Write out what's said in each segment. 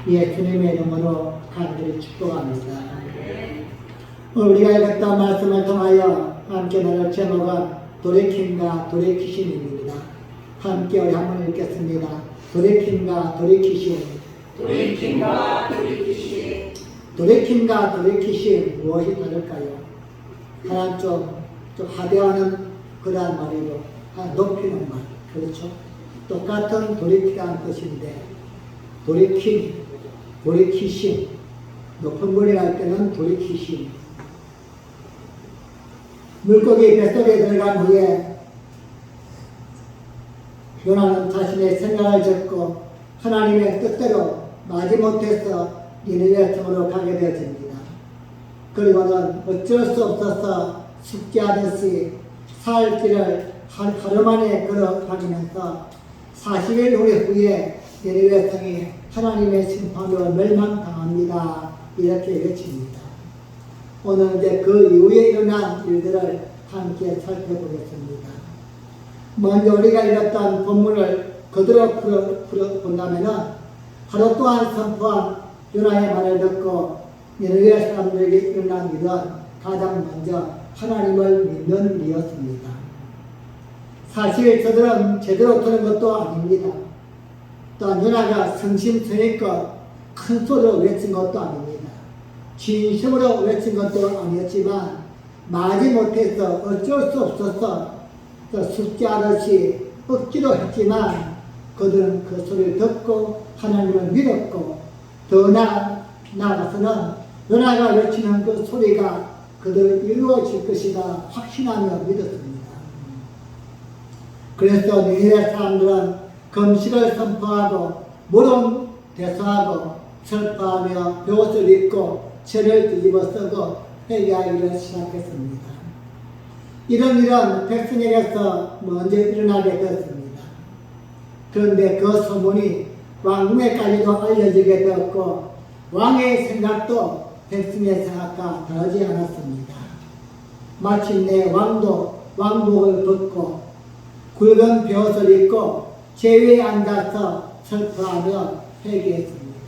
예수님의 이름으로 간절히 축복합니다. 오늘 우리가 읽었던 말씀을 통하여 함께 나눌 제목은 돌이킴과 돌이키심입니다. 함께 우리 한번 읽겠습니다. 돌이킴과 돌이키심. 돌이킴과 돌이키심. 돌이킴과 돌이키심 무엇이 다를까요? 하나 좀 하대하는 그러한 말이고 하나 높이는 말, 그렇죠? 똑같은 돌이키라는 뜻인데 돌이킴, 돌이키심, 높은 물이라 할 때는 돌이키심. 물고기 뱃속에 들어간 후에 요나는 자신의 생각을 접고 하나님의 뜻대로 마지못해서 니느웨 성으로 가게 되어집니다. 그리고는 어쩔 수 없어서 숙제하듯이 사흘 길을 하루 만에 걸어다니면서 40일 후에 니느웨 성이 하나님의 심판으로 멸망당합니다. 이렇게 외칩니다. 오늘 이제 그 이후에 일어난 일들을 함께 살펴보겠습니다. 먼저 우리가 읽었던 본문을 그대로 풀어본다면 하루 동안 선포한 요나의 말을 듣고 니느웨 사람들에게 일어난 일은 가장 먼저 하나님을 믿는 일이었습니다. 사실 저들은 제대로 들은 것도 아닙니다. 또한 요나가 성심성의껏 큰 소리로 외친 것도 아닙니다. 진심으로 외친 것도 아니었지만 마지못해서 어쩔 수 없어서 숙제하듯이 억지로 했지만 그들은 그 소리를 듣고 하나님을 믿었고 더 나아가서는 요나가 외치는 그 소리가 그들 이루어질 것이다 확신하며 믿었습니다. 그래서 니느웨 사람들은 금식을 선포하고 물은 대서하고 슬퍼하며 벼옷을 입고 죄를 뒤집어 쓰고 회개하기를 시작했습니다. 이런 일은 백성에게서 먼저 일어나게 되었습니다. 그런데 그 소문이 왕궁에까지도 알려지게 되었고 왕의 생각도 백성의 생각과 다르지 않았습니다. 마침내 왕도 왕복을 벗고 굵은 벼옷을 입고 제위에 앉아서 슬퍼하며 회개했습니다.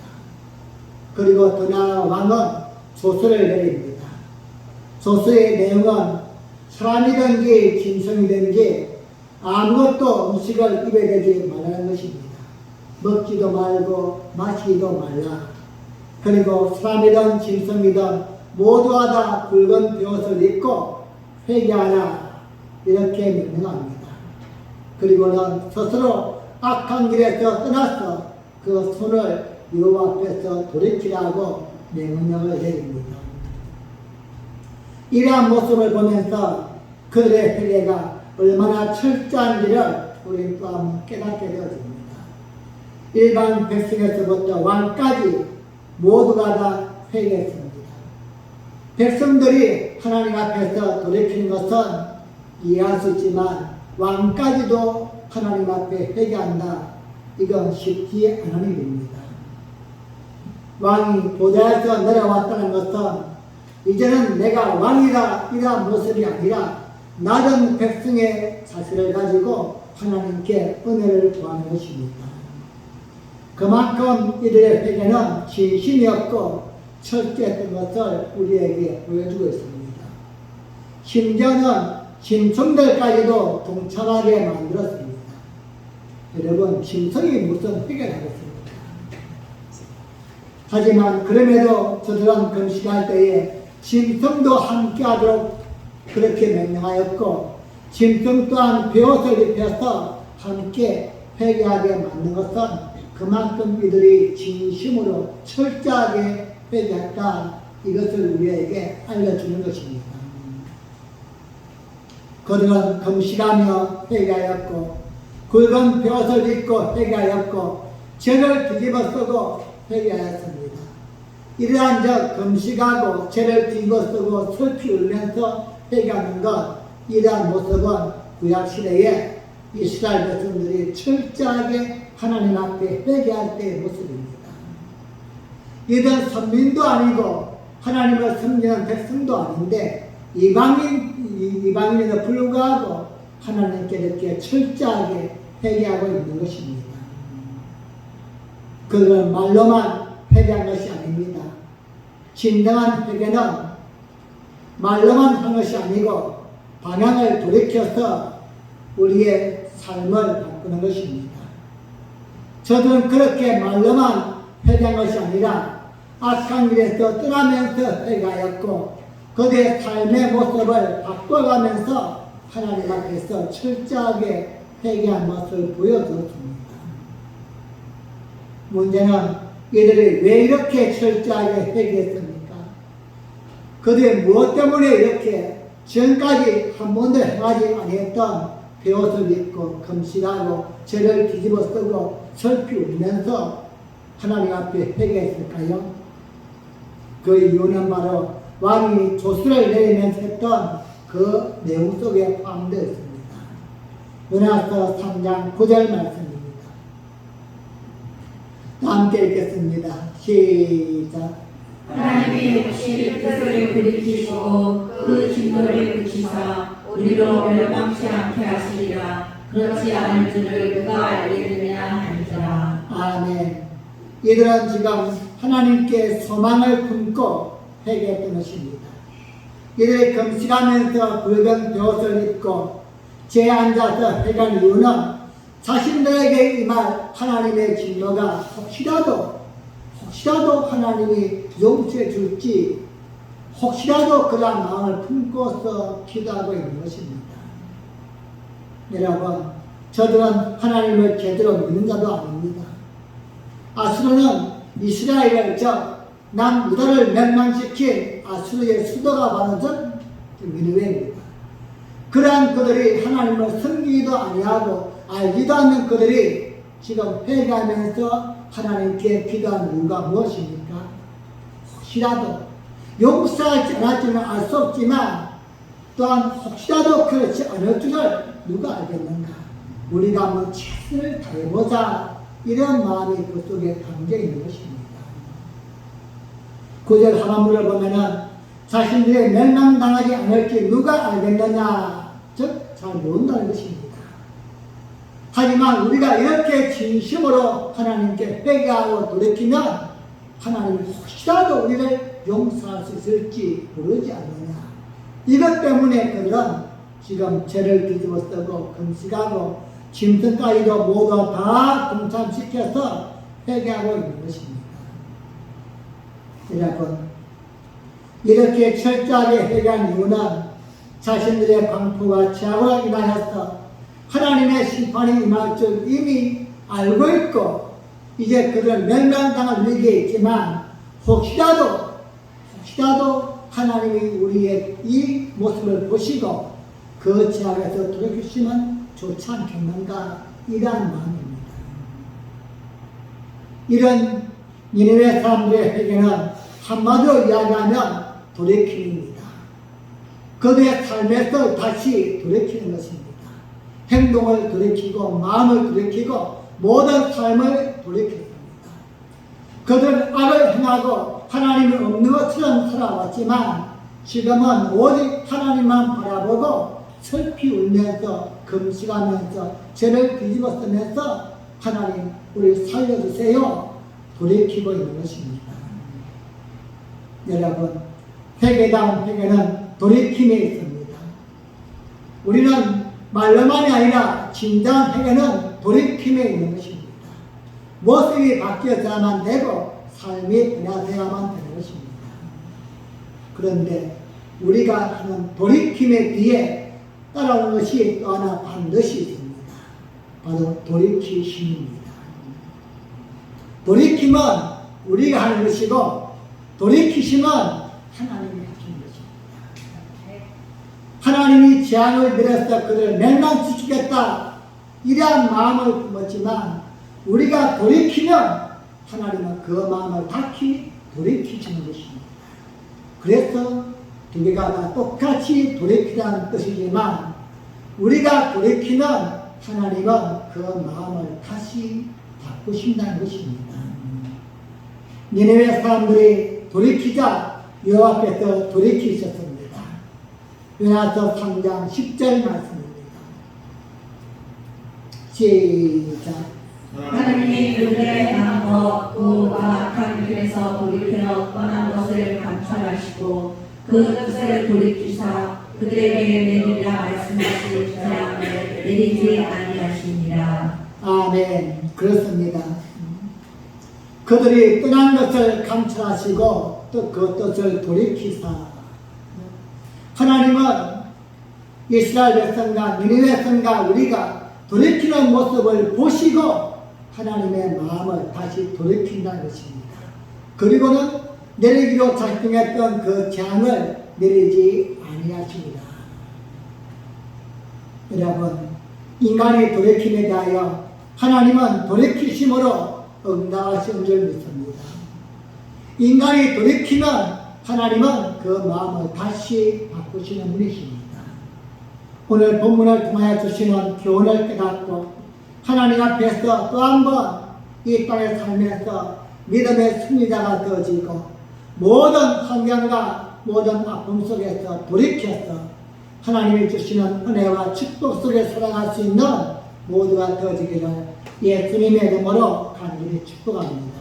그리고 더 나아 왕은 조서를 내립니다. 조서의 내용은 사람이든지 짐승이든지 아무것도 음식을 입에 대지 말라는 것입니다. 먹지도 말고 마시지도 말라. 그리고 사람이든 짐승이든 모두가 다 굵은 벼옷을 입고 회개하라. 이렇게 명령합니다. 그리고는 스스로 악한 길에서 떠나서 그 손을 여호와 앞에서 돌이키라고 명령을 내립니다. 이러한 모습을 보면서 그들의 회개가 얼마나 철저한지를 우리는 또 한번 깨닫게 되어집니다. 일반 백성에서부터 왕까지 모두가 다 회개했습니다. 백성들이 하나님 앞에서 돌이키는 것은 이해할 수 있지만 왕까지도 하나님 앞에 회개한다. 이건 쉽지 않은 일입니다. 왕이 보좌에서 내려왔다는 것은 이제는 내가 왕이다 이런 모습이 아니라 낮은 백성의 자세를 가지고 하나님께 은혜를 구하는 것입니다. 그만큼 이들의 회개는 진심이었고 철저했던 것을 우리에게 보여주고 있습니다. 심지어는 짐승들까지도 동참하게 만들었습니다. 여러분, 짐승이 무슨 회개를 하겠습니까? 하지만 그럼에도 저들은 금식할 때에 짐승도 함께하도록 그렇게 명령하였고 짐승 또한 벼옷을 입혀서 함께 회개하게 만든 것은 그만큼 이들이 진심으로 철저하게 회개했다. 이것을 우리에게 알려주는 것입니다. 그들은 금식하며 회개하였고 굵은 벼옷을 입고 회개하였고 죄를 뒤집어 쓰고 회개하였습니다. 이러한 적 금식하고 죄를 뒤집어 쓰고 슬피 울면서 회개하는 것, 이러한 모습은 구약시대에 이스라엘 백성들이 철저하게 하나님 앞에 회개할 때의 모습입니다. 이들은 선민도 아니고 하나님을 섬기는 백성도 아닌데 이방인에도 불구하고 하나님께 이렇게 철저하게 회개하고 있는 것입니다. 그들은 말로만 회개한 것이 아닙니다. 진정한 회개는 말로만 하는 것이 아니고 방향을 돌이켜서 우리의 삶을 바꾸는 것입니다. 저들은 그렇게 말로만 회개한 것이 아니라 악한 길에서 떠나면서 회개하였고 그들의 삶의 모습을 바꿔가면서 하나님 앞에서 철저하게 회개한 모습을 보여주었습니다. 문제는 이들이 왜 이렇게 철저하게 회개했습니까? 그들이 무엇 때문에 이렇게 지금까지 한 번도 행하지 아니했던 베옷을 입고 금식하고 죄를 뒤집어 쓰고 슬피 울면서 하나님 앞에 회개했을까요? 그 이유는 바로 왕이 조수를 내리면서 했던 그 내용 속에 포함되어 있습니다. 요나서 3장 9절 말씀입니다. 함께 읽겠습니다. 시작. 하나님이 혹시 뜻을 돌이키시고 그 진노를 그치사 우리로 멸망치 않게 하시리라. 그렇지 않을 줄을 누가 알겠느냐 하니라. 아멘. 이들은 지금 하나님께 소망을 품고 회개했던 것입니다. 이들이 금식하면서 붉은 베옷을 입고 죄에 앉아서 회개한 이유는 자신들에게 임할 하나님의 진노가 혹시라도 하나님이 용서해 줄지 혹시라도 그런 마음을 품고서 기도하고 있는 것입니다. 여러분, 저들은 하나님을 제대로 믿는 자도 아닙니다. 아수르는 이스라엘을 남유다를 멸망시킨 아수르의 수도가 바로 니느웨입니다. 그러한 그들이 하나님을 섬기기도 아니하고 알지도 않는 그들이 지금 회개하면서 하나님께 기도한 이유가 무엇입니까? 혹시라도 용서하지 않을지는 알 수 없지만 또한 혹시라도 그렇지 않을 줄을 누가 알겠는가? 우리가 한번 최선을 다해보자, 이런 마음이 그 속에 담겨 있는 것입니다. 9절 하반부를 보면은 자신들이 멸망당하지 않을지 누가 알겠느냐, 즉 잘 모른다는 것입니다. 하지만 우리가 이렇게 진심으로 하나님께 회개하고 돌이키면 하나님이 혹시라도 우리를 용서할 수 있을지 모르지 않느냐. 이것 때문에 그들은 지금 죄를 뒤집어 쓰고 금식하고 짐승까지도 모두 다 동참시켜서 회개하고 있는 것입니다. 여러분, 이렇게 철저하게 회개한 이유는 자신들의 방포가 죄악으로 인하여서 하나님의 심판이 임할 줄 이미 알고 있고 이제 그들 멸망당할 위기에 있지만 혹시라도 하나님이 우리의 이 모습을 보시고 그 죄악에서 돌이키시면 좋지 않겠는가, 이러한 마음입니다. 이런 니느웨 사람들의 회개는 한마디로 이야기하면 돌이킴입니다. 그들의 삶에서 다시 돌이키는 것입니다. 행동을 돌이키고 마음을 돌이키고 모든 삶을 돌이켰습니다. 그들은 악을 행하고 하나님이 없는 것처럼 살아왔지만 지금은 오직 하나님만 바라보고 슬피 울면서 금식하면서 죄를 뒤집어 쓰면서 하나님 우리 살려주세요 돌이키고 있는 것입니다. 여러분, 회개다운 회개는 돌이킴에 있습니다. 우리는 말로만이 아니라 진정한 회개는 돌이킴에 있는 것입니다. 모습이 바뀌어야만 되고 삶이 변화되어야만 되는 것입니다. 그런데 우리가 하는 돌이킴의 뒤에 따라오는 것이 또 하나 반드시 있습니다. 바로 돌이키심입니다. 돌이킴은 우리가 하는 것이고 돌이키심은 하나님이 하시는 것입니다. 하나님이 재앙을 내려서 그들을 멸망시키겠다 이러한 마음을 품었지만 우리가 돌이키면 하나님은 그 마음을 다시 돌이키시는 것입니다. 그래서 두 개가 다 똑같이 돌이키라는 뜻이지만 우리가 돌이키면 하나님은 그 마음을 다시 바꾸신다는 것입니다. 니느웨 사람들이 돌이키자 여호와께서 돌이키셨습니다. 요나서 3장 10절 말씀입니다. 시작. 하나님이 그들의 행한 것 또 악한 길에 앞에서 돌이켜 떠난 것을 감찰하시고 그 뜻을 돌이키사 그들에게 내리라 말씀하신 재앙을 내리지 아니하시니라. 아멘. 그렇습니다. 그들이 떠난 것을 감찰하시고 또 그 뜻을 돌이키사, 하나님은 이스라엘 백성과 니느웨 백성과 우리가 돌이키는 모습을 보시고 하나님의 마음을 다시 돌이킨다는 것입니다. 그리고는 내리기로 작정했던 그 재앙을 내리지 아니하십니다. 여러분, 인간이 돌이킴에 대하여 하나님은 돌이키심으로 응답하신 줄 믿습니다. 인간이 돌이키면 하나님은 그 마음을 다시 바꾸시는 분이십니다. 오늘 본문을 통하여 주시는 교훈을 깨닫고 하나님 앞에서 또 한 번 이 땅에 살면서 믿음의 승리자가 되어지고 모든 환경과 모든 아픔 속에서 돌이켜서 하나님이 주시는 은혜와 축복 속에 살아갈 수 있는 모두가 되어지기를 예수님의 이름으로 간절히 축복합니다.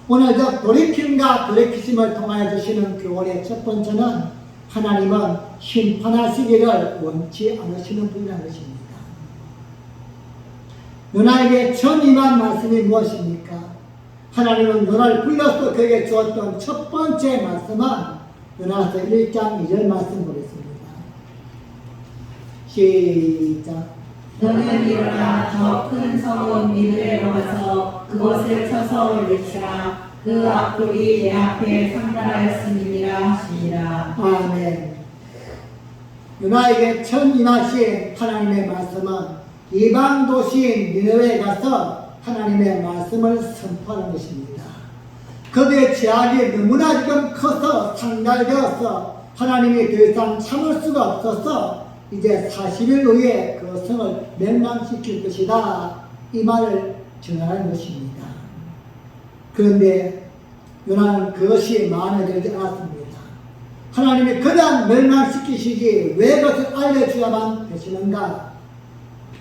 오늘 저 돌이킴과 돌이키심을 통하여 주시는 교훈의 첫 번째는 하나님은 심판하시기를 원치 않으시는 분이라는 것입니다. 요나에게 처음 임한 말씀이 무엇입니까? 하나님은 요나를 불러서 그에게 주었던 첫 번째 말씀은 요나서 1장 2절 말씀 보겠습니다. 시작. 너는 일어나 저 큰 성읍 니느웨로 가서 그곳을 쳐서 외치라. 그 악독이 내 앞에 상달하였음이니라 하시니라. 아멘. 요나에게 처음 임하신 하나님의 말씀은 이방 도시인 니느웨에 가서 하나님의 말씀을 선포하는 것입니다. 그들의 죄악이 너무나 지금 커서 상달되어서 하나님이 더 이상 참을 수가 없어서 이제 40일 후에 그 성을 멸망시킬 것이다, 이 말을 전하는 것입니다. 그런데 요나는 그것이 마음에 들지 않았습니다. 하나님이 그냥 멸망시키시지 왜 그것을 알려주야만 되시는가?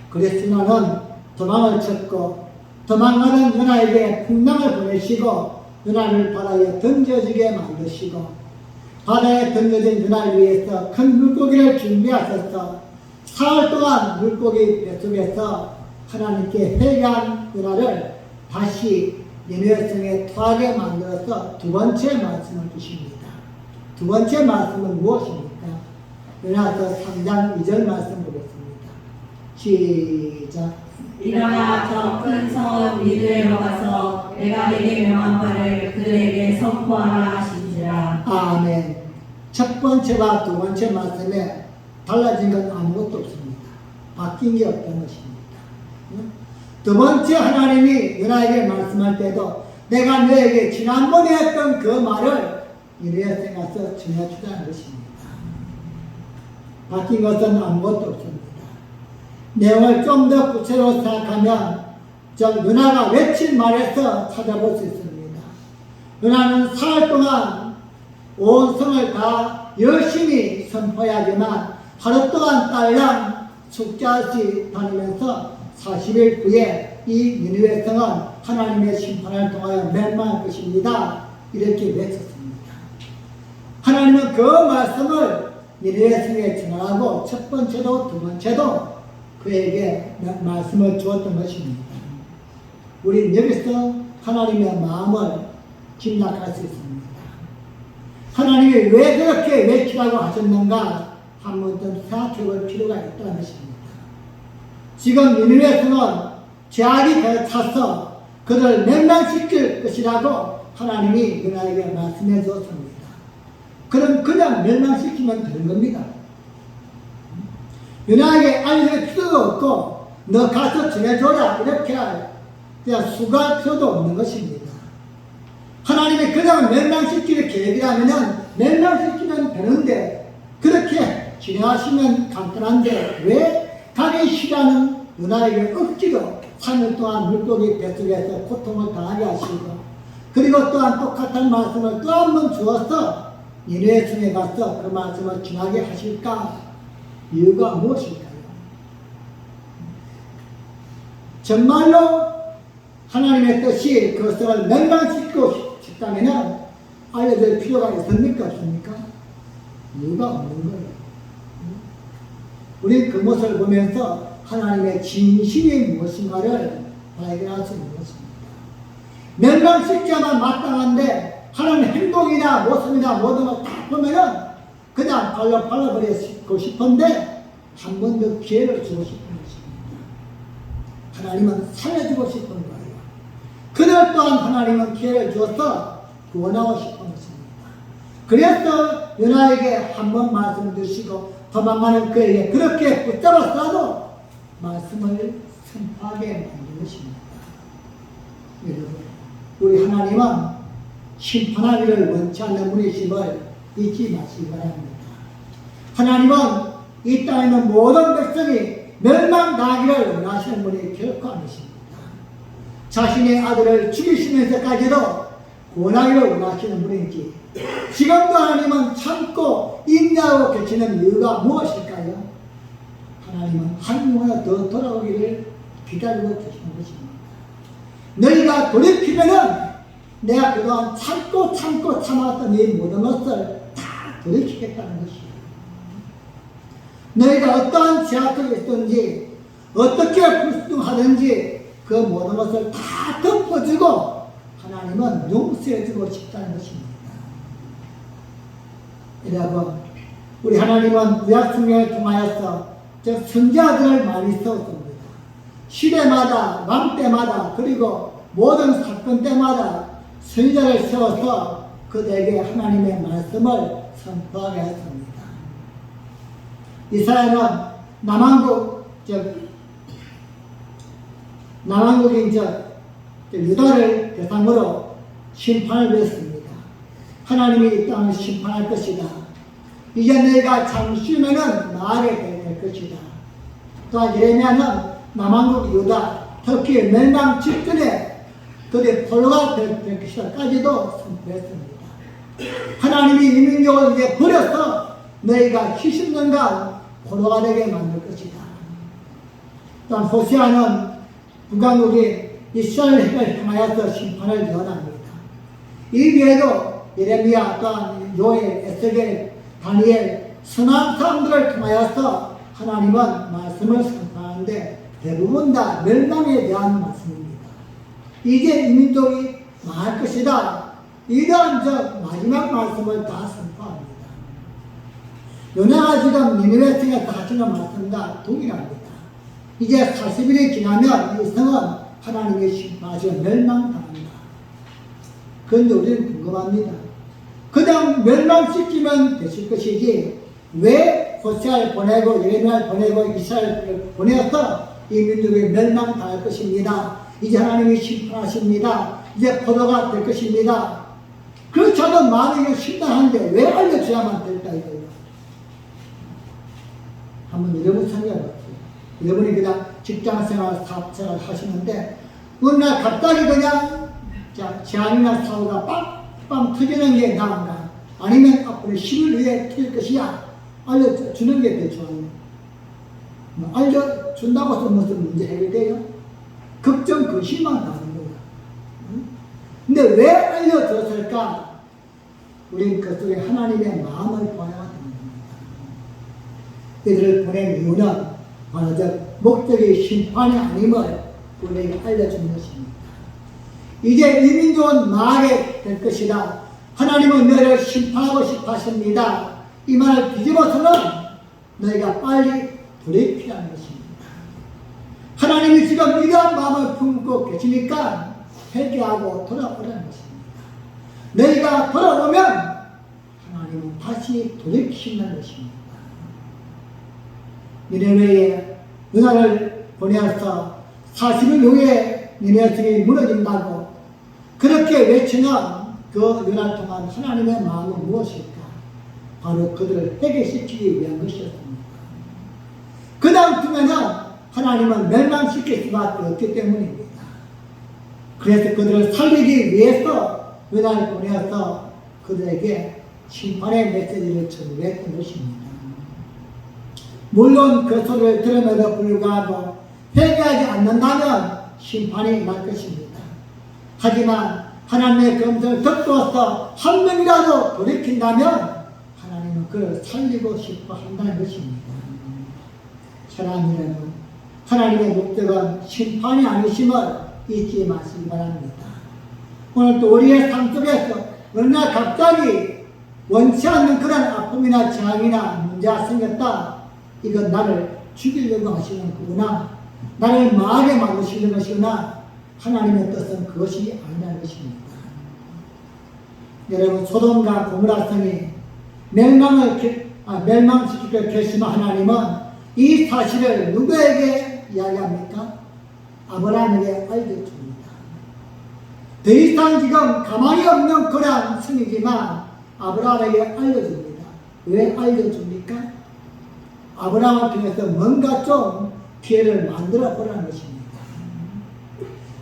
그래서 요나는 도망을 쳤고 도망가는 요나에게 풍랑을 보내시고 요나를 바다에 던져지게 만드시고 바다에 던져진 요나를 위해서 큰 물고기를 준비하셔서 사흘 동안 물고기 뱃속에서 하나님께 회개한 요나를 다시 니느웨 성에 토하게 만들어서 두 번째 말씀을 주십니다. 두 번째 말씀은 무엇입니까? 요나서 3장 2절 말씀 보겠습니다. 시작. 일어나 저 큰 성읍 니느웨로 가서 내가 내게 명한 바를 그들에게 선포하라 하시니라. 아멘. 첫 번째와 두 번째 말씀에 달라진 건 아무것도 없습니다. 바뀐 게 없다는 것입니다. 두 번째 하나님이 요나에게 말씀할 때도 내가 너에게 지난번에 했던 그 말을 니느웨 성에 가서 전해주자는 것입니다. 바뀐 것은 아무것도 없습니다. 내용을 좀 더 구체적으로 생각하면 요나가 외친 말에서 찾아볼 수 있습니다. 요나는 사흘 동안 온 성을 다 열심히 선포해야지만 하루 동안 딸랑 숙제없이 다니면서 40일 후에 이 니느웨 성은 하나님의 심판을 통하여 멸망할 것입니다, 이렇게 외쳤습니다. 하나님은 그 말씀을 니느웨 성에 전하고 첫 번째도 두 번째도 그에게 말씀을 주었던 것입니다. 우리는 여기서 하나님의 마음을 짐작할 수 있습니다. 하나님이 왜 그렇게 외치라고 하셨는가 한 번 좀 생각해 볼 필요가 있다는 것입니다. 지금 니느웨 성은 죄악이 차서 그를 멸망시킬 것이라고 하나님이 요나에게 말씀해 주었습니다. 그럼 그냥 멸망시키면 되는 겁니다. 요나에게 알려줄 필요도 없고 너 가서 전해줘라 이렇게 그냥 수고할 필요도 없는 것입니다. 하나님이 그냥 멸망시키는 계획이라면 멸망시키면 되는데 그렇게 진행하시면 간단한데 왜 가기 싫어하는 요나에게 억지로 3일 동안 물고기 뱃속에서 고통을 당하게 하시고 그리고 또한 똑같은 말씀을 또 한 번 주어서 니느웨 성에 가서 그 말씀을 전하게 하실까? 이유가 무엇일까요? 정말로 하나님의 뜻이 그것을 멸망시키고 싶다면 알려줄 필요가 있습니까? 없습니까? 이유가 없는 거예요. 우리 그 모습을 보면서 하나님의 진심이 무엇인가를 발견할 수 있는 것입니다. 멸망시켜야만 마땅한데 하나님 행동이나 모습이나 모든 걸 다 보면은 그냥 발라버리고 싶은데 한 번 더 기회를 주고 싶은 것입니다. 하나님은 살려주고 싶은 거예요. 그들 또한 하나님은 기회를 주어서 구원하고 싶은 것입니다. 그래서 요나에게 한 번 말씀을 주시고 도망가는 그에게 그렇게 붙잡았어도 말씀을 선포하게 만든 것입니다. 여러분, 우리 하나님은 심판하기를 원치 않는 분이심을 잊지 마시기 바랍니다. 하나님은 이 땅에 있는 모든 백성이 멸망당하기를 원하시는 분이 결코 아니십니다. 자신의 아들을 죽이시면서까지도 구원하기를 원하시는 분인지 지금도 하나님은 참고 인내하고 계시는 이유가 무엇일까요? 하나님은 한 영혼이 더 돌아오기를 기다리고 계시는 것입니다. 너희가 돌이키면은 내가 그동안 참고 참았던 이 모든 것을 다 돌이키겠다는 것이에요. 너희가 어떠한 제약이 있든지 어떻게 불순하든지 그 모든 것을 다 덮어주고 하나님은 용서해주고 싶다는 것입니다. 여러분, 우리 하나님은 구약성경을 통하여서 선지자들을 많이 세웠습니다. 시대마다 왕 때마다 그리고 모든 사건 때마다 선지자를 세워서 그들에게 하나님의 말씀을 선포하게 했습니다. 이스라엘은 남왕국인 유다를 대상으로 심판을 받았습니다. 하나님이 이 땅을 심판할 것이다. 이제 너희가 잠시 후면은 나아가게 될 것이다. 또한 예레미야는 남왕국 유다, 특히 멸망 직전에 그들의 포로가 될 것이다까지도 선포했습니다. 하나님이 이 민족을 이제 버려서 너희가 70년간 포로가 되게 만들 것이다. 또한 호세아는 북왕국이 이스라엘을 향하여서 심판을 예언합니다. 이 외에도 예레미야, 또한 요엘, 에스겔, 다니엘, 선한 사람들을 통하여서 하나님은 말씀을 선포하는데 대부분 다 멸망에 대한 말씀입니다. 이제 이 민족이 망할 것이다. 이러한 마지막 말씀을 다 선포합니다. 요나가 지금 니느웨 성에서 하시는 말씀과 동일합니다. 이제 40일이 지나면 이 성은 하나님의 심판하시고 멸망당한다. 그런데 우리는 궁금합니다. 그냥 멸망시키면 되실 것이지 왜 호세아를 보내고 예레미야를 보내고 이스라엘을 보내서 이 민족이 멸망당할 것입니다. 이제 하나님이 심판하십니다. 이제 포로가 될 것입니다. 그렇지 않은 마음이 심란한데 왜 알려줘야만 될까 이거예요. 한번 여러분 생각해보세요. 여러분이 그냥 직장생활, 사업생활 하시는데 어느 날 갑자기 그냥 재앙이나 사고가 빵빵 터지는 게 나은가? 아니면 앞으로 10일 후에 터질 것이야? 알려주는 게 더 좋아요. 알려준다고 해서 무슨 문제 해결돼요? 걱정, 근심만 나는 거야. 근데 왜 알려줬을까? 우린 그 속에 하나님의 마음을 봐야 됩니다. 이들을 보낸 이유는 바로 목적이 심판이 아님을 우리에게 알려주는 것입니다. 이제 이 민족은 망하게 될 것이다. 하나님은 너희를 심판하고 싶어 하십니다. 이 말을 뒤집어서는 너희가 빨리 돌이키라는 것입니다. 하나님이 지금 이러한 마음을 품고 계시니까 회개하고 돌아오라는 것입니다. 너희가 돌아오면 하나님은 다시 돌이키신다는 것입니다. 니네웨에 은하를 보내어서 40일 후에 니네웨 성이 무너진다고 그렇게 외치는 그 은하를 통한 하나님의 마음은 무엇일까? 바로 그들을 회개시키기 위한 것이었습니다. 그 다음 주면은 하나님은 멸망시킬 수밖에 없기 때문입니다. 그래서 그들을 살리기 위해서 은하를 보내어서 그들에게 심판의 메시지를 전수했던 것입니다. 물론 그 소리를 들음에도 불구하고 회개하지 않는다면 심판이 날 것입니다. 하지만 하나님의 검증을 듣고서 한 명이라도 돌이킨다면 하나님은 그를 살리고 싶어 한다는 것입니다. 사랑하는 여러분, 하나님의 목적은 심판이 아니심을 잊지 마시기 바랍니다. 오늘 또 우리의 삶 속에서 어느 날 갑자기 원치 않는 그런 아픔이나 재앙이나 문제가 생겼다. 이건 나를 죽이려고 하시는 거구나. 나를 망하게 만드시는 것이구나. 하나님의 뜻은 그것이 아니라는 것입니다. 여러분, 소돔과 고모라 성이 멸망시키기를 결심한 하나님은 이 사실을 누구에게 이야기합니까? 아브라함에게 알려줍니다. 더 이상 지금 가망이 없는 그런 성이지만 아브라함에게 알려줍니다. 왜 알려줍니까? 아브라함을 통해서 뭔가 좀 기회를 만들어 보라는 것입니다.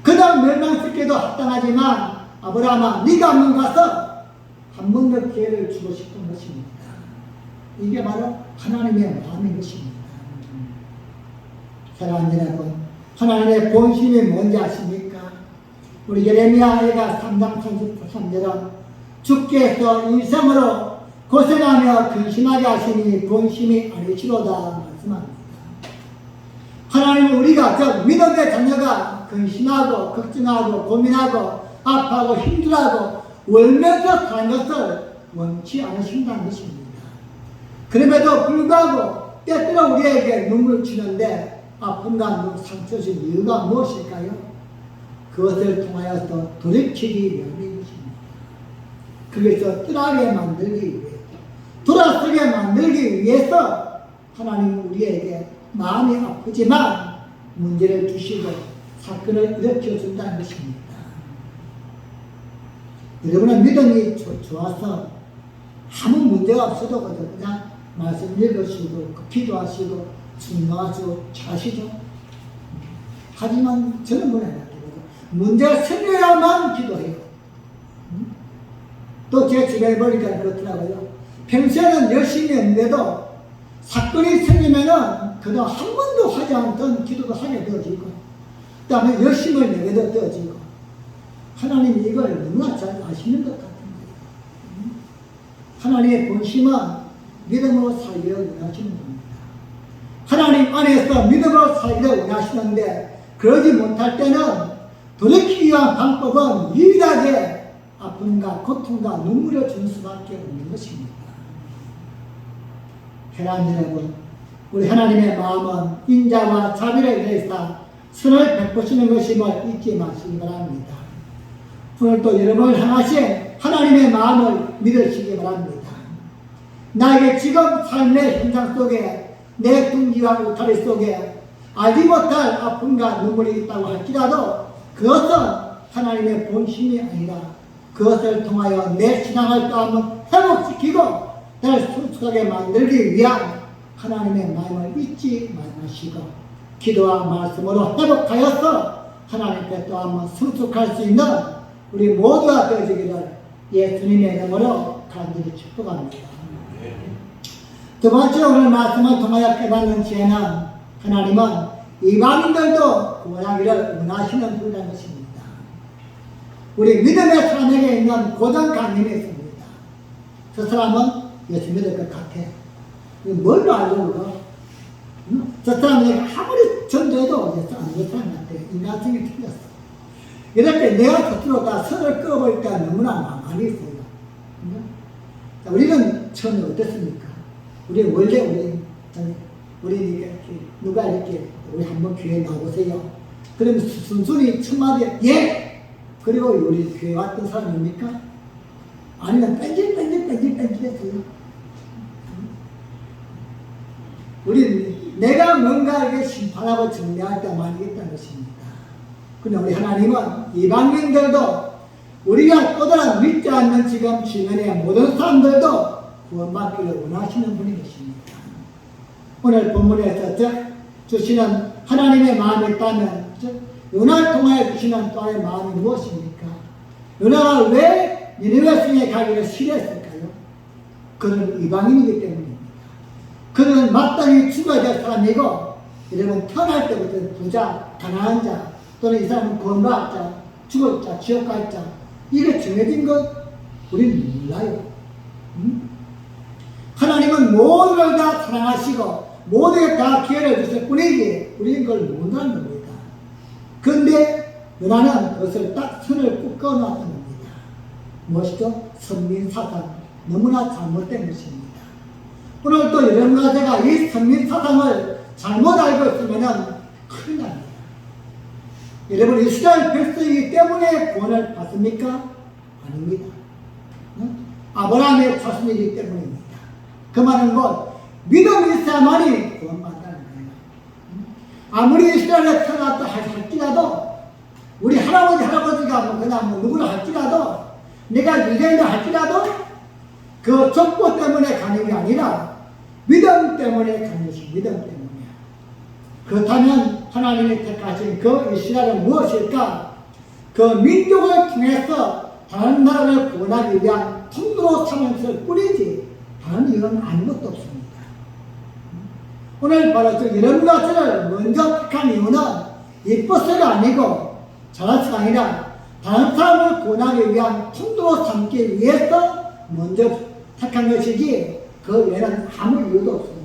그냥 멸망시키기도 합당하지만 아브라함아, 네가 한번 가서 한 번 더 기회를 주고 싶은 것입니다. 이게 바로 하나님의 마음인 것입니다. 사랑하는 여러분, 하나님의 본심이 뭔지 아십니까? 우리 예레미야가 3장 33절은 주께서 인생으로 고생하며 근심하게 하시니 본심이 아니시로다 말씀합니다. 하나님은 우리가 즉 믿음의 자녀가 근심하고 걱정하고 고민하고 아파하고 힘들어하고 월면서 사는 것을 원치 않으신다는 것입니다. 그럼에도 불구하고 때때로 우리에게 눈물 치는데 아픔과 상처 준 이유가 무엇일까요? 그것을 통하여서 돌이키기 위함인 것입니다. 그래서 떠나게 만들기 위해서, 돌아서게 만들기 위해서 하나님 우리에게 마음이 아프지만 문제를 주시고 사건을 일으켜준다는 것입니다. 여러분은 믿음이 좋아서 아무 문제가 없어도 그냥 말씀 읽으시고 기도하시고 순종하시고 잘하시죠. 하지만 저는 뭐냐, 문제가 생겨야만 기도해요. 또 제 주변에 보니까 그렇더라고요. 평소에는 열심히 했는데도 사건이 생기면은 그동안 한 번도 하지 않던 기도도 하게 되어지고, 그 다음에 열심을 내게 되어지고, 하나님이 이걸 너무나 잘 아시는 것 같은데, 하나님의 본심은 믿음으로 살기를 원하시는 겁니다. 하나님 안에서 믿음으로 살기를 원하시는데, 그러지 못할 때는 돌이키기 위한 방법은 유일하게 아픔과 고통과 눈물을 주는 수밖에 없는 것입니다. 사랑하는 여러분, 우리 하나님의 마음은 인자와 자비를 위해서 선을 베푸시는 것임을 잊지 마시기 바랍니다. 오늘도 여러분을 향하신 하나님의 마음을 믿으시기 바랍니다. 나에게 지금 삶의 현장 속에 내 둥지와 울타리 속에 알지 못할 아픔과 눈물이 있다고 할지라도 그것은 하나님의 본심이 아니라 그것을 통하여 내 신앙을 또 한번 회복시키고 나를 성숙하게 만들기 위한 하나님의 마음을 잊지 마시고 기도와 말씀으로 회복하여서 하나님께 또 한번 성숙할 수 있는 우리 모두가 되어지기를 예수님의 이름으로 간절히 축복합니다. 두 번째 오늘 말씀을 통하여 깨닫는 지혜는 하나님은 이방인들도 구원하기를 원하시는 분이라는 것입니다. 우리 믿음의 사람에게 있는 고정관념이 있습니다. 저 사람은 예수 믿을 것 같아. 뭘로 알고 그러? 저 사람에게 아무리 전도해도 예수 안 믿을 사람 같아. 인간성이 틀렸어. 이렇게 내가 스스로 다 선을 끊어버릴 때가 너무나 많이 있어요. 자, 우리는 처음에 어땠습니까? 우리 원래 우리 이렇게 누가 이렇게 우리 한번 교회 나오세요. 그러면 순순히 첫마디 예. 그리고 우리 교회 왔던 사람입니까? 아니면 뺀질했어요. 우리 내가 뭔가 이렇게 심판하고 정리할 때 많이 있다는 것입니다. 그런데 우리 하나님은 이방인들도 우리가 또 다른 믿지 않는 지금 주변의 모든 사람들도 구원받기를 원하시는 분인 것입니다. 오늘 본문에서 주시는 하나님의 마음이 있다면 요나를 통하여 주시는 또 하나의 마음이 무엇입니까? 요나가 왜 니느웨 성에 가기를 싫어했을까요? 그는 이방인이기 때문입니다. 그는 마땅히 죽어야 될 사람이고 여러분 태어날 때부터 부자, 가난한 자 또는 이 사람은 구원받자 죽을 자, 지옥 갈 자, 이게 정해진 것 우리는 몰라요. 하나님은 모두를 다 사랑하시고 모두에 다 기회를 주실 뿐이지 우리는 그걸 못하는 겁니다. 그런데 연하는 그것을 딱 선을 꺾어 놨던 겁니다. 무엇이죠? 선민사상, 너무나 잘못된 것입니다. 오늘 또 여러분과 제가 이 선민사상을 잘못 알고 있으면 큰일 납니다. 여러분 이스라엘 백성이기 때문에 구원을 받습니까? 아닙니다. 아브라함의 자손이기 때문입니다. 그 말은 뭐 믿음이 있어야만이 구원받는다는 거예요. 아무리 이스라엘에 태어났다 할지라도 우리 할아버지가 뭐 그냥 뭐 누구를 할지라도 내가 유대인을 할지라도 그 족보 때문에 가는 게 아니라 믿음 때문에 가는 것이 믿음 때문이야. 그렇다면 하나님이 택하신 그 이스라엘은 무엇일까? 그 민족을 통해서 다른 나라를 구원하기 위한 통로로 삼았을 뿐이지 다른 이유는 아무것도 없습니다. 오늘 바로 여러분과 저를 먼저 택한 이유는 이뻐서가 아니고 잘해서가 아니라 다른 사람을 구원하기 위한 통로로 삼기 위해서 먼저 택한 것이지 그 외에는 아무 이유도 없습니다.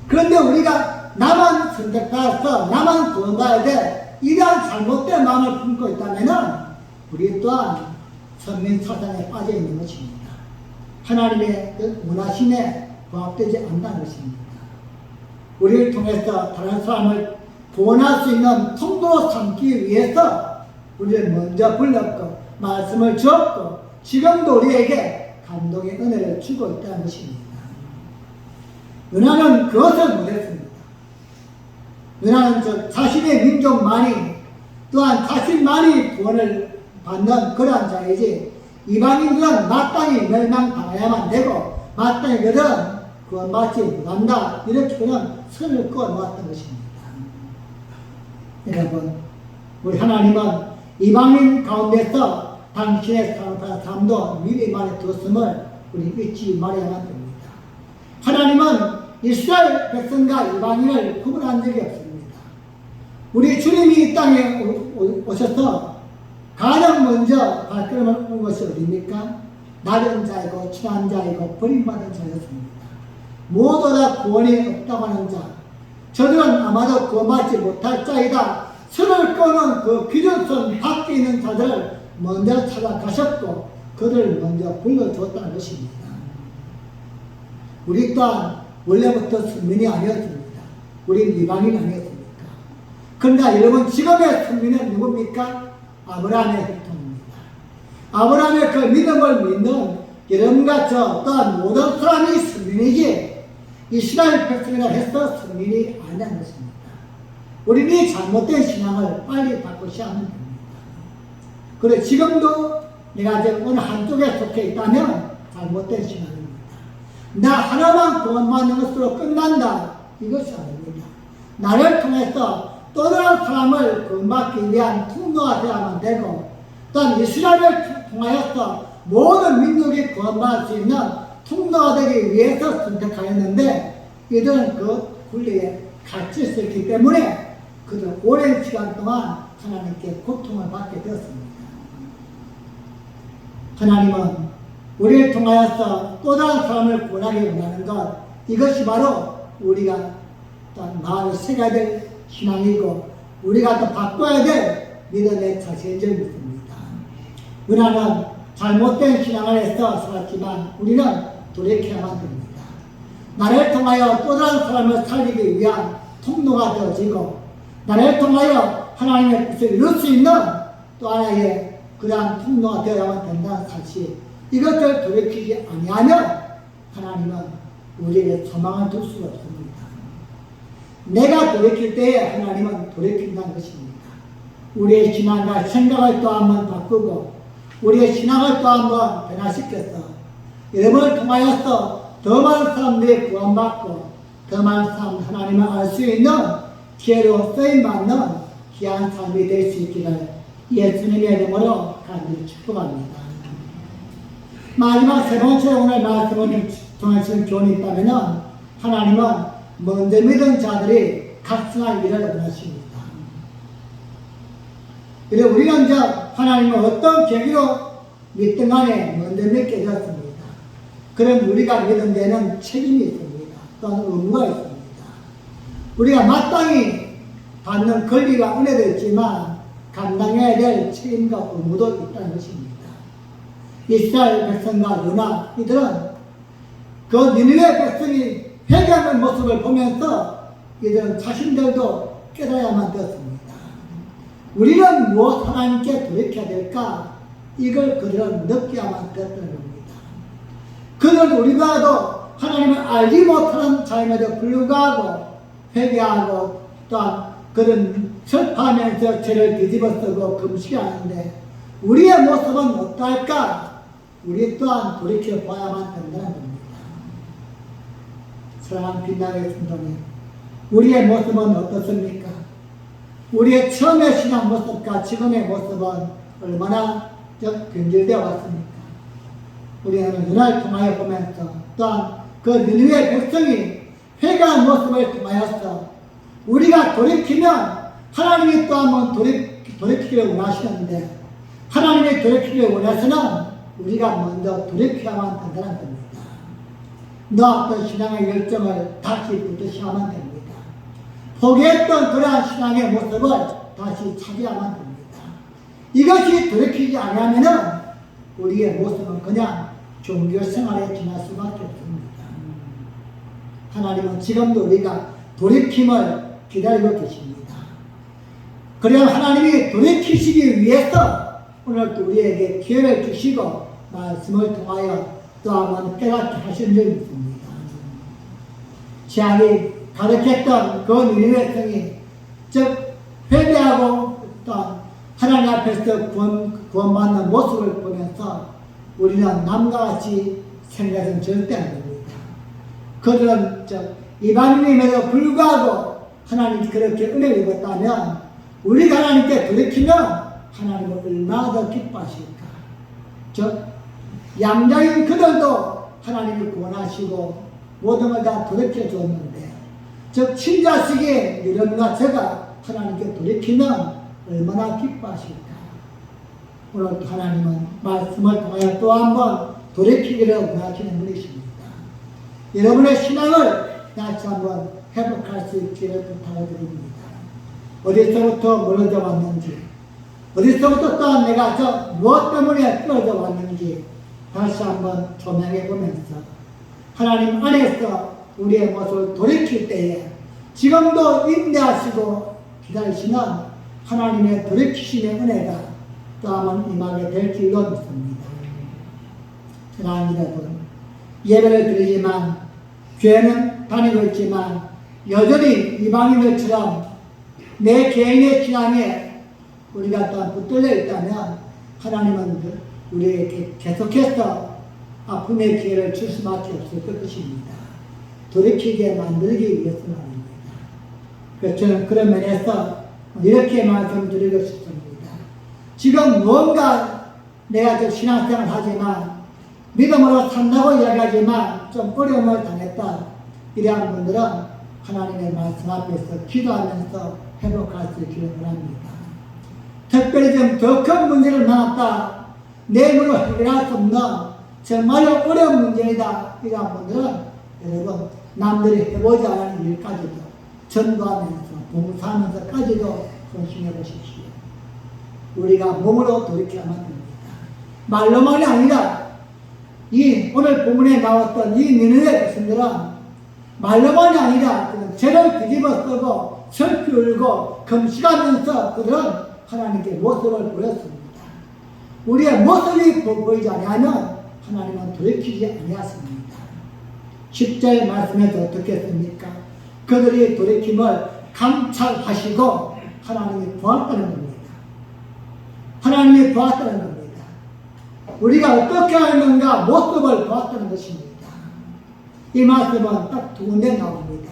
그런데 우리가 나만 선택받아서 나만 구원받아야 돼 이러한 잘못된 마음을 품고 있다면 우리 또한 선민사상에 빠져 있는 것입니다. 하나님의 원하심에 부합되지 않는 것입니다. 우리를 통해서 다른 사람을 구원할 수 있는 통로로 삼기 위해서 우리를 먼저 불렀고 말씀을 주었고 지금도 우리에게 감동의 은혜를 주고 있다는 것입니다. 은하는 그것을 못했습니다. 은하는 자신의 민족만이 또한 자신만이 구원을 받는 그러한 자이지 이방인들은 마땅히 멸망당해야만 되고 마땅히 그들은 구원받지 못한다 이렇게 그는 선을 그어 놓았던 것입니다. 여러분 우리 하나님은 이방인 가운데서 당신의 사랑하는 삶도 미리 말해 두었음을 우리 잊지 말아야만 됩니다. 하나님은 이스라엘 백성과 이방인을 구분한 적이 없습니다. 우리 주님이 이 땅에 오셔서 가장 먼저 발걸음을 온 것이 어디입니까? 낮은 자이고 친한 자이고 버림받은 자였습니다. 모두 다 구원이 없다고 하는 자, 저들은 아마도 구원받지 못할 자이다. 선을 꺼는 그 기준선 밖에 있는 자들을 먼저 찾아가셨고 그들을 먼저 불러줬다는 것입니다. 우리 또한 원래부터 선민이 아니었습니다. 우리는 이방인 아니었습니까? 그러나 여러분 지금의 선민은 누굽니까? 아브라함의 혈통입니다. 아브라함의 그 믿음을 믿는 여러분과 저 또한 모든 사람이 선민이지 이스라엘 백성이라 해서 선민이 아니라는 것입니다. 우리는 이 잘못된 신앙을 빨리 바꾸셔야 합니다. 그래 지금도 내가 이제 어느 한쪽에 속해 있다면 잘못된 신앙입니다. 나 하나만 구원받는 것으로 끝난다. 이것이 아닙니다. 나를 통해서 또 다른 사람을 구원받기 위한 통로가 되어야만 되고 또한 이스라엘을 통하여서 모든 민족이 구원받을 수 있는 통로가 되기 위해서 선택하였는데 이들은 그 굴레에 갇혀 있었기 때문에 그들은 오랜 시간 동안 하나님께 고통을 받게 되었습니다. 하나님은 우리를 통하여서 또 다른 사람을 구원하기 원하는 것 이것이 바로 우리가 또한 마음을 새겨야 될 신앙이고 우리가 또 바꿔야 될 믿음의 자세인 줄 믿습니다. 우리는 잘못된 신앙을 해서 살았지만 우리는 돌이켜야만 됩니다. 나를 통하여 또 다른 사람을 살리기 위한 통로가 되어지고 나를 통하여 하나님의 뜻을 이룰 수 있는 또 하나의 그러한 통로가 되어야만 된다는 사실 이것을 돌이키지 아니하면 하나님은 우리에게 소망을 둘 수가 없습니다. 내가 돌이킬 때에 하나님은 돌이킨다는 것입니다. 우리의 신앙과 생각을 또 한번 바꾸고 우리의 신앙을 또 한번 변화시켜서 여러분을 통하여서 더 많은 사람들이 구원받고 더 많은 사람 하나님을 알 수 있는 기회로 쓰임받는 귀한 삶이 될 수 있기를 예수님의 이름으로 간절히 축복합니다. 마지막 세 번째 오늘 말씀을 통해서 교훈이 있다면 하나님은 먼저 믿은 자들이 각성할 일을 원하십니다. 그리고 우리는 저 하나님을 어떤 계기로 믿든 간에 먼저 믿게 되었습니다. 그럼 우리가 믿은 데는 책임이 있습니다. 또한 의무가 있습니다. 우리가 마땅히 받는 권리가 은혜도 있지만 감당해야 될 책임과 의무도 있다는 것입니다. 이스라엘 백성과 유나 이들은 그 니느웨 백성이 회개하는 모습을 보면서 이들은 자신들도 깨달아야만 되었습니다. 우리는 무엇 하나님께 돌이켜야 될까? 이걸 그들은 느껴야만 되었다는 겁니다. 그들은 우리가도 하나님을 알지 못하는 자임에도 불구하고 회개하고 또한 그런 설파하면서 죄를 뒤집어쓰고 금식하는데 우리의 모습은 어떨까? 우리 또한 돌이켜봐야만 된다는 겁니다. 사랑하는 빛나게 성도님, 우리의 모습은 어떻습니까? 우리의 처음의 신앙 모습과 지금의 모습은 얼마나 변질되어 왔습니까? 우리는 눈을 통하여 보면서 또한 그 니느웨 백성이 회개한 모습을 통하여서 우리가 돌이키면 하나님이 또 한번 돌이키기를 원하시는데 하나님이 돌이키기를 원해서는 우리가 먼저 돌이켜야만 된다는 겁니다. 놓았던 신앙의 열정을 다시 붙드셔야만 됩니다. 포기했던 그러한 신앙의 모습을 다시 찾아야만 됩니다. 이것이 돌이키지 않으면 우리의 모습은 그냥 종교생활에 지날 수밖에 없습니다. 하나님은 지금도 우리가 돌이킴을 기다리고 계십니다. 그래야 하나님이 돌이키시기 위해서 오늘도 우리에게 기회를 주시고 말씀을 통하여 또 한번 깨닫게 하신 적이 있습니다. 제약이 가르쳤던 그 니느웨 성이 즉 회개하고 또 하나님 앞에서 구원받는 모습을 보면서 우리는 남과 같이 생각은 절대 안 됩니다. 그들은 이방인임에도 불구하고 하나님이 그렇게 은혜를 입었다면 우리가 하나님께 돌이키면 하나님은 얼마나 더 기뻐하실까. 양자인 그들도 하나님을 구원하시고 모든 걸 다 돌이켜 줬는데 친자식의 여러분과 제가 하나님께 돌이키면 얼마나 기뻐하실까. 오늘 하나님은 말씀을 통하여 또 한번 돌이키기를 원하시는 분이십니다. 여러분의 신앙을 다시 한번 회복할 수 있기를 부탁을 드립니다. 어디서부터 멀어져 왔는지, 어디서부터 또한 내가 무엇 때문에 떨어져 왔는지 다시 한번 조명해 보면서 하나님 안에서 우리의 모습을 돌이킬 때에 지금도 인내하시고 기다리시는 하나님의 돌이키심의 은혜가 또 한번 임하게 될 줄로 믿습니다. 사랑하는 여러분, 예배를 드리지만 교회는 다니고 있지만 여전히 이방인들처럼 내 개인의 신앙에 우리가 또한 붙들려 있다면 하나님은 우리에게 계속해서 아픔의 기회를 줄 수밖에 없을 것입니다. 돌이키게 만들기 위해서 말입니다. 그래서 저는 그런 면에서 이렇게 말씀드리고 싶습니다. 지금 무언가 내가 신앙생활을 하지만 믿음으로 산다고 이야기하지만 좀 어려움을 당했다. 이러한 분들은 하나님의 말씀 앞에서 기도하면서 회복할 수 있기를 바랍니다. 특별히 좀 더 큰 문제를 만났다. 내 힘으로 해결할 수 없는 정말로 어려운 문제이다. 이러한 분들은 여러분 남들이 해보지 않은 일까지도 전도하면서 봉사하면서까지도 헌신해 보십시오. 우리가 몸으로 돌이켜야만 됩니다. 말로만이 아니라 이 오늘 본문에 나왔던 이 니느웨 백성들은 말로만이 아니라 죄를 뒤집어 쓰고 슬피 울고 금식하면서 그들은 하나님께 모습을 보였습니다. 우리의 모습이 보이지 않으면 하나님은 돌이키지 아니하십니다. 10절 말씀에서 어떻게 했습니까? 그들이 돌이킴을 감찰하시고 하나님이 보았다는 겁니다. 하나님이 보았다는 겁니다. 우리가 어떻게 하는가 모습을 보았다는 것입니다. 이 말씀은 딱 두 군데 나옵니다.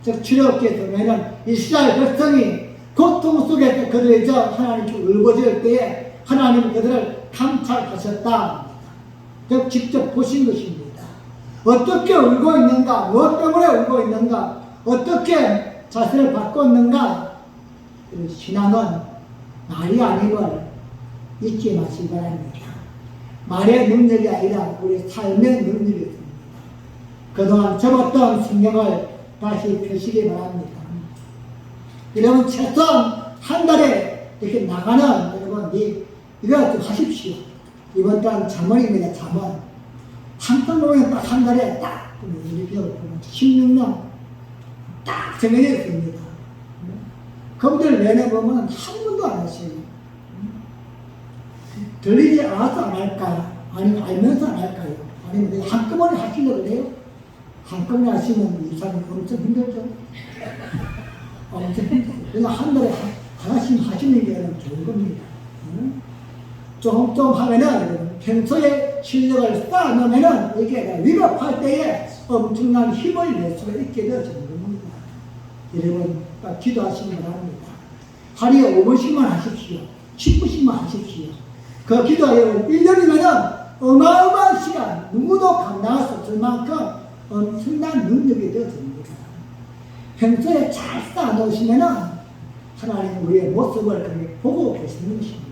즉 출애굽기에서는 이스라엘 백성이 고통 속에서 그들이 하나님께 울부짖을 때에 하나님은 그들을 감찰하셨다. 즉 직접 보신 것입니다. 어떻게 울고 있는가, 무엇 때문에 울고 있는가, 어떻게 자세를 바꿨는가. 신앙은 말이 아님을 잊지 마시기 바랍니다. 말의 능력이 아니라 우리 삶의 능력이 있습니다. 그동안 접었던 성경을 다시 펴시기 바랍니다. 여러분 최소한 한 달에 이렇게 나가는 여러분 이거 좀 하십시오. 이번 달 잠언입니다. 잠언. 한편 보면 딱 한 달에 딱 이렇게 16년 딱 정해져 있습니다. 그분들 내내 보면 한 번도 안 하셔요. 들리지 않아서 안 할까요? 아니면 알면서 안 할까요? 아니면 한꺼번에 하시려고 그래요? 한꺼번에 하시면 이 사람이 엄청 힘들죠? 엄청 힘들죠. 그래서 한 달에 하나씩 하시는 게 좋은 겁니다. 조금 하면은 평소에 실력을 쌓아놓으면은 이게 위급할 때에 엄청난 힘을 낼 수가 있게 되어지는 겁니다. 여러분 딱 기도하시기 바랍니다. 하루에 5분씩만 하십시오. 10분씩만 하십시오. 그 기도가 여러분 1년이면은 어마어마한 시간, 누구도 감당할 수 없을 만큼 엄청난 능력이 되어집니다. 평소에 잘 쌓아놓으시면은 하나님 우리의 모습을 그렇게 보고 계시는 것입니다.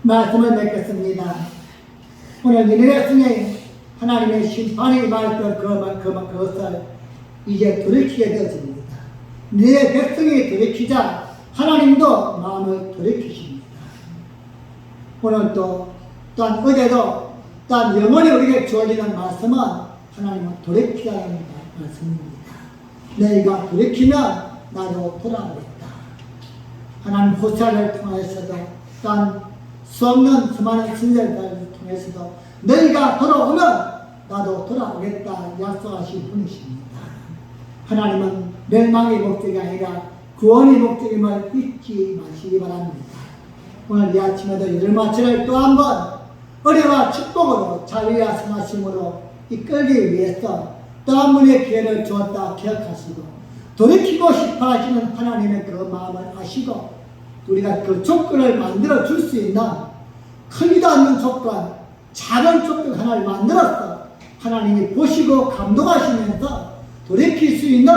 말씀을 맺겠습니다. 오늘 니네 중에 하나님의 심판이 임할 그것을 이제 돌이키게 되어집니다. 니네 백성이 돌이키자 하나님도 마음을 돌이키십니다. 오늘 또한 어제도 또한 영원히 우리에게 주어지는 말씀은 하나님은 돌이키라는 말씀입니다. 너희가 돌이키면 나도 돌아오겠다. 하나님 호세아를 통해서도 또한 수없는 수많은 신들을 통해서도 너희가 돌아오면 나도 돌아오겠다 약속하신 분이십니다. 하나님은 멸망의 목적이 아니라 구원의 목적임을 잊지 마시기 바랍니다. 오늘 이 아침에도 열마치를 또 한 번 은혜와 축복으로 자비와 선하심으로 이끌기 위해서 또 한 번의 기회를 주었다 기억하시고 돌이키고 싶어 하시는 하나님의 그 마음을 아시고 우리가 그 조건을 만들어 줄 수 있는 크지도 않는 조건, 작은 조건 하나를 만들어서 하나님이 보시고 감동하시면서 돌이킬 수 있는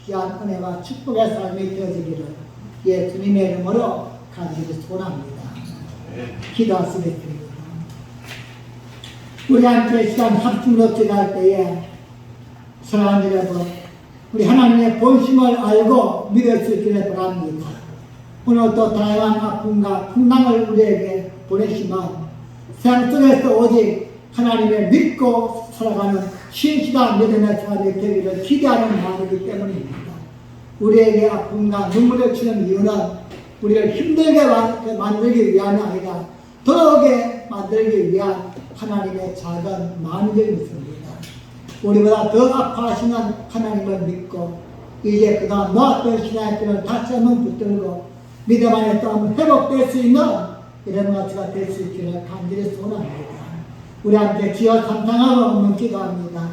귀한 은혜와 축복의 삶이 되어지기를 예수님의 이름으로 간절히 소원합니다. 기도하시겠습니다. 우리 함께 시간 합중로 기도할 때에 사랑하는 여러분, 우리 하나님의 본심을 알고 믿을 수 있기를 바랍니다. 오늘도 다양한 아픔과 풍랑을 우리에게 보내시면 세상 속에서 오직 하나님의 믿고 살아가는 신실한 믿음의 사람이 되기를 기대하는 마음이기 때문입니다. 우리에게 아픔과 눈물을 치는 이유는 우리를 힘들게 만들기 위함이 아니라 돌아오게 만들기 위한 하나님의 작은 마음들이 있습니다. 우리보다 더 아파하시는 하나님을 믿고 이제 그동안 놓았던 신앙의 끈을 다시 한번 붙들고 믿음 안에 또 한번 회복될 수 있는 이런 것가 될 수 있기를 간절히 소원합니다. 우리 함께 기어 감당하고 기도합니다.